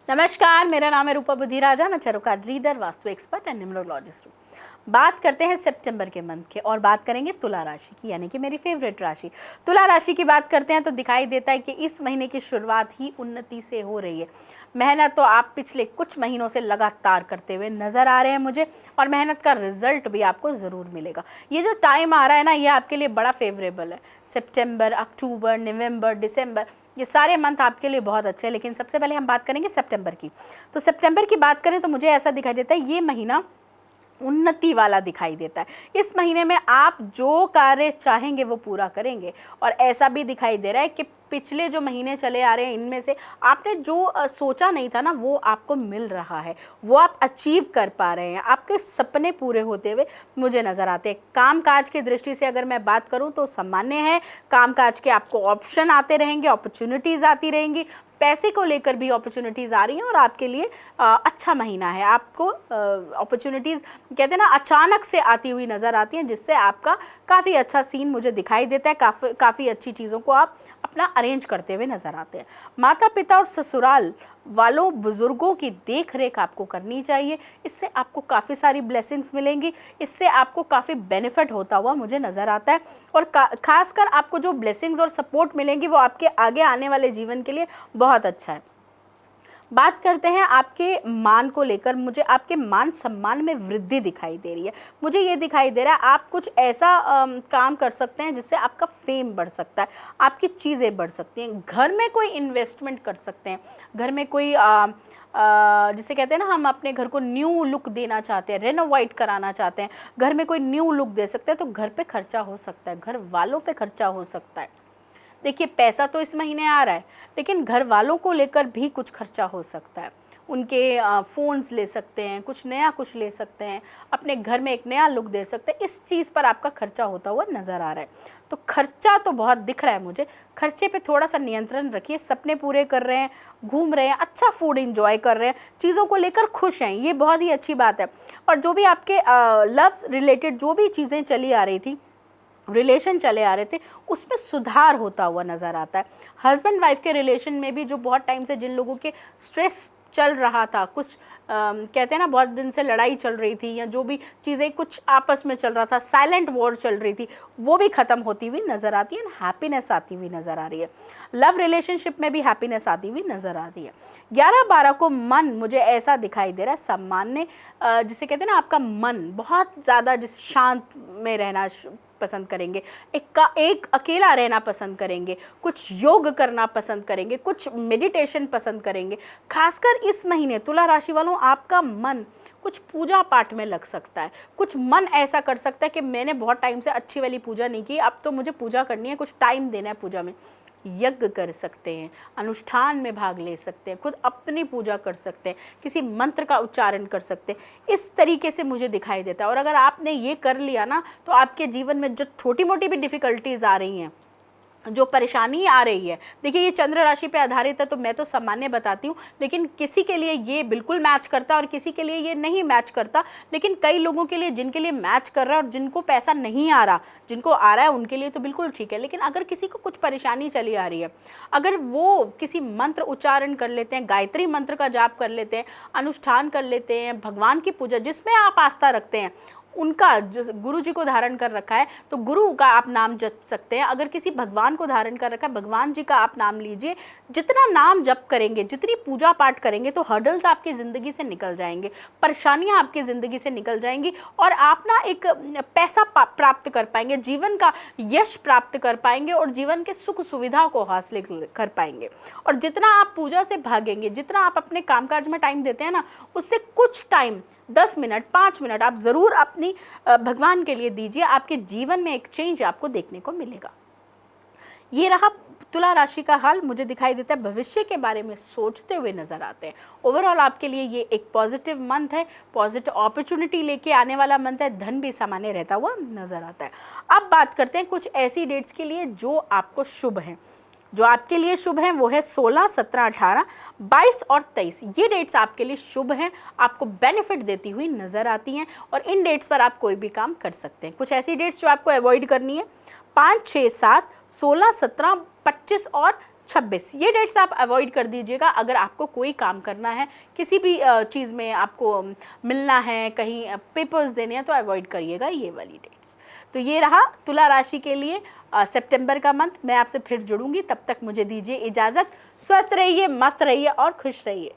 नमस्कार, मेरा नाम है रूपा बुधिराजा। मैं Chairo card reader, vastu expert and numerologist हूँ। बात करते हैं सितंबर के मंथ के और बात करेंगे तुला राशि की, यानी कि मेरी फेवरेट राशि तुला राशि की बात करते हैं तो दिखाई देता है कि इस महीने की शुरुआत ही उन्नति से हो रही है। मेहनत तो आप पिछले कुछ महीनों से लगातार करते हुए नज़र आ रहे हैं मुझे, और मेहनत का रिजल्ट भी आपको ज़रूर मिलेगा। ये जो टाइम आ रहा है ना, ये आपके लिए बड़ा फेवरेबल है। सितंबर, अक्टूबर, नवंबर, दिसंबर, ये सारे मंथ आपके लिए बहुत अच्छे हैं। लेकिन सबसे पहले हम बात करेंगे सितंबर की। तो सितंबर की बात करें तो मुझे ऐसा दिखाई देता है ये महीना उन्नति वाला दिखाई देता है। इस महीने में आप जो कार्य चाहेंगे वो पूरा करेंगे, और ऐसा भी दिखाई दे रहा है कि पिछले जो महीने चले आ रहे हैं इनमें से आपने जो सोचा नहीं था ना, वो आपको मिल रहा है, वो आप अचीव कर पा रहे हैं। आपके सपने पूरे होते हुए मुझे नज़र आते हैं। कामकाज की दृष्टि से अगर मैं बात करूं तो सामान्य है। कामकाज के आपको ऑप्शन आते रहेंगे, अपॉर्चुनिटीज़ आती रहेंगी, पैसे को लेकर भी अपॉर्चुनिटीज़ आ रही हैं, और आपके लिए अच्छा महीना है। आपको अपॉर्चुनिटीज़ कहते हैं ना, अचानक से आती हुई नज़र आती हैं, जिससे आपका काफ़ी अच्छा सीन मुझे दिखाई देता है। काफ़ी अच्छी चीज़ों को आप अपना अरेंज करते हुए नज़र आते हैं। माता पिता और ससुराल वालों बुज़ुर्गों की देख रेख आपको करनी चाहिए। इससे आपको काफ़ी सारी ब्लेसिंग्स मिलेंगी, इससे आपको काफ़ी बेनिफिट होता हुआ मुझे नज़र आता है। और खासकर आपको जो ब्लेसिंग्स और सपोर्ट मिलेंगी वो आपके आगे आने वाले जीवन के लिए बहुत अच्छा है। बात करते हैं आपके मान को लेकर। मुझे आपके मान सम्मान में वृद्धि दिखाई दे रही है। मुझे ये दिखाई दे रहा है आप कुछ ऐसा काम कर सकते हैं जिससे आपका फेम बढ़ सकता है, आपकी चीज़ें बढ़ सकती हैं। घर में कोई इन्वेस्टमेंट कर सकते हैं, घर में कोई जिसे कहते हैं ना, हम अपने घर को न्यू लुक देना चाहते हैं, रेनोवेट कराना चाहते हैं, घर में कोई न्यू लुक दे सकते हैं, तो घर पे खर्चा हो सकता है, घर वालों पे खर्चा हो सकता है। देखिए, पैसा तो इस महीने आ रहा है, लेकिन घर वालों को लेकर भी कुछ खर्चा हो सकता है। उनके फ़ोन्स ले सकते हैं, कुछ नया कुछ ले सकते हैं, अपने घर में एक नया लुक दे सकते हैं। इस चीज़ पर आपका खर्चा होता हुआ नज़र आ रहा है। तो खर्चा तो बहुत दिख रहा है मुझे। खर्चे पे थोड़ा सा नियंत्रण रखिए। सपने पूरे कर रहे हैं, घूम रहे हैं, अच्छा फूड इंजॉय कर रहे हैं, चीज़ों को लेकर खुश हैं, ये बहुत ही अच्छी बात है। और जो भी आपके लव रिलेटेड जो भी चीज़ें चली आ रही थी, रिलेशन चले आ रहे थे, उसमें सुधार होता हुआ नज़र आता है। हस्बैंड वाइफ के रिलेशन में भी जो बहुत टाइम से जिन लोगों के स्ट्रेस चल रहा था, कुछ कहते हैं ना, बहुत दिन से लड़ाई चल रही थी, या जो भी चीज़ें कुछ आपस में चल रहा था, साइलेंट वॉर चल रही थी, वो भी ख़त्म होती हुई नज़र आती है। हैप्पीनेस आती हुई नज़र आ रही है। लव रिलेशनशिप में भी हैप्पीनेस आती हुई नज़र आ रही है। 11/12 को मन मुझे ऐसा दिखाई दे रहा है सामान्य, जिसे कहते हैं ना, आपका मन बहुत ज़्यादा जिस शांत में रहना पसंद करेंगे, एक अकेला रहना पसंद करेंगे, कुछ योग करना पसंद करेंगे, कुछ मेडिटेशन पसंद करेंगे। खासकर इस महीने तुला राशि वालों, आपका मन कुछ पूजा पाठ में लग सकता है। कुछ मन ऐसा कर सकता है कि मैंने बहुत टाइम से अच्छी वाली पूजा नहीं की, अब तो मुझे पूजा करनी है, कुछ टाइम देना है पूजा में। यज्ञ कर सकते हैं, अनुष्ठान में भाग ले सकते हैं, खुद अपनी पूजा कर सकते हैं, किसी मंत्र का उच्चारण कर सकते हैं। इस तरीके से मुझे दिखाई देता है। और अगर आपने ये कर लिया ना, तो आपके जीवन में जो छोटी मोटी भी डिफ़िकल्टीज़ आ रही हैं, जो परेशानी आ रही है, देखिए ये चंद्र राशि पे आधारित है तो मैं तो सामान्य बताती हूँ, लेकिन किसी के लिए ये बिल्कुल मैच करता है और किसी के लिए ये नहीं मैच करता। लेकिन कई लोगों के लिए, जिनके लिए मैच कर रहा है और जिनको पैसा नहीं आ रहा, जिनको आ रहा है, उनके लिए तो बिल्कुल ठीक है। लेकिन अगर किसी को कुछ परेशानी चली आ रही है, अगर वो किसी मंत्र उच्चारण कर लेते हैं, गायत्री मंत्र का जाप कर लेते हैं, अनुष्ठान कर लेते हैं, भगवान की पूजा जिसमें आप आस्था रखते हैं, उनका जो गुरु जी को धारण कर रखा है तो गुरु का आप नाम जप सकते हैं। अगर किसी भगवान को धारण कर रखा है, भगवान जी का आप नाम लीजिए। जितना नाम जप करेंगे, जितनी पूजा पाठ करेंगे, तो हर्डल्स आपकी ज़िंदगी से निकल जाएंगे, परेशानियां आपकी ज़िंदगी से निकल जाएंगी, और आप ना एक पैसा प्राप्त कर पाएंगे, जीवन का यश प्राप्त कर पाएंगे, और जीवन के सुख सुविधा को हासिल कर पाएंगे। और जितना आप पूजा से भागेंगे, जितना आप अपने कामकाज में टाइम देते हैं ना, उससे कुछ टाइम 10 मिनट 5 मिनट आप ज़रूर अपनी भगवान के लिए दीजिए। आपके जीवन में एक चेंज आपको देखने को मिलेगा। ये रहा तुला राशि का हाल। मुझे दिखाई देता है भविष्य के बारे में सोचते हुए नज़र आते हैं। ओवरऑल आपके लिए ये एक पॉजिटिव मंथ है, पॉजिटिव अपॉर्चुनिटी लेके आने वाला मंथ है। धन भी सामान्य रहता हुआ नज़र आता है। अब बात करते हैं कुछ ऐसी डेट्स के लिए जो आपको शुभ हैं। जो आपके लिए शुभ हैं वो है 16, 17, 18, 22 और 23। ये डेट्स आपके लिए शुभ हैं, आपको बेनिफिट देती हुई नज़र आती हैं, और इन डेट्स पर आप कोई भी काम कर सकते हैं। कुछ ऐसी डेट्स जो आपको अवॉइड करनी है: 5, 6, 7, 16, 17, 25 और 26, ये डेट्स आप अवॉइड कर दीजिएगा। अगर आपको कोई काम करना है, किसी भी चीज़ में आपको मिलना है, कहीं पेपर्स देने हैं, तो अवॉइड करिएगा ये वाली डेट्स। तो ये रहा तुला राशि के लिए सितंबर का मंथ। मैं आपसे फिर जुड़ूंगी, तब तक मुझे दीजिए इजाज़त। स्वस्थ रहिए, मस्त रहिए और खुश रहिए।